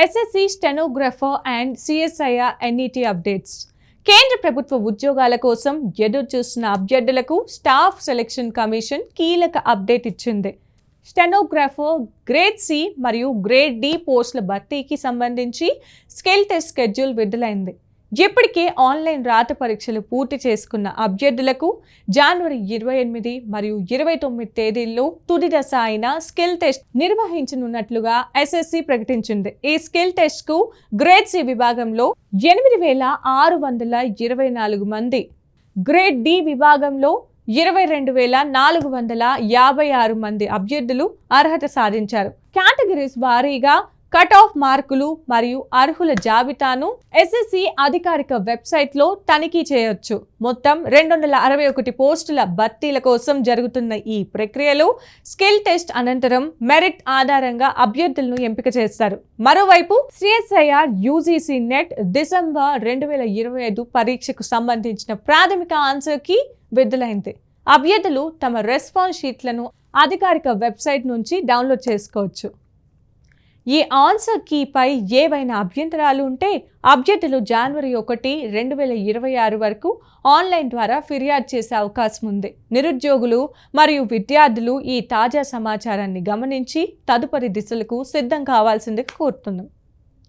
SSC stenographer and CSIR NET updates. కేంద్ర ప్రభుత్వ ఉద్యోగాల కోసం ఎదురు చూస్తున్న అభ్యర్థులకు స్టాఫ్ సెలక్షన్ కమిషన్ కీలక అప్డేట్ ఇచ్చింది. స్టెనోగ్రాఫర్ గ్రేడ్ సి మరియు గ్రేడ్ డి పోస్టుల భర్తీకి సంబంధించి స్కిల్ టెస్ట్ షెడ్యూల్ విడుదలైంది. ఇప్పటికే ఆన్లైన్ రాత పరీక్షలు పూర్తి చేసుకున్న అభ్యర్థులకు జనవరి 28 మరియు 29 తేదీల్లో తుది దశ అయిన స్కిల్ టెస్ట్ నిర్వహించనున్నట్లుగా ఎస్ఎస్సి ప్రకటించింది. ఈ స్కిల్ టెస్ట్ కు గ్రేడ్ సి విభాగంలో 8,624 మంది, గ్రేడ్ డి విభాగంలో 22,456 మంది అభ్యర్థులు అర్హత సాధించారు. కేటగిరీస్ వారీగా కట్ ఆఫ్ మార్కులు మరియు అర్హుల జాబితాను ఎస్ఎస్సి అధికారిక వెబ్సైట్లో తనిఖీ చేయొచ్చు. మొత్తం 261 పోస్టుల భర్తీల కోసం జరుగుతున్న ఈ ప్రక్రియలో స్కిల్ టెస్ట్ అనంతరం మెరిట్ ఆధారంగా అభ్యర్థులను ఎంపిక చేస్తారు. మరోవైపు సిఎస్ఐఆర్ యూజీసీ నెట్ డిసెంబర్ 2025 పరీక్షకు సంబంధించిన ప్రాథమిక ఆన్సర్ కీ విడుదలైంది. అభ్యర్థులు తమ రెస్పాన్స్ షీట్లను అధికారిక వెబ్సైట్ నుంచి డౌన్లోడ్ చేసుకోవచ్చు. ఈ ఆన్సర్ కీపై ఏవైనా అభ్యంతరాలు ఉంటే అభ్యర్థులు జనవరి 1, 2026 వరకు ఆన్లైన్ ద్వారా ఫిర్యాదు చేసే అవకాశం ఉంది. నిరుద్యోగులు మరియు విద్యార్థులు ఈ తాజా సమాచారాన్ని గమనించి తదుపరి దిశలకు సిద్ధం కావాల్సిందిగా కోరుతున్నాం.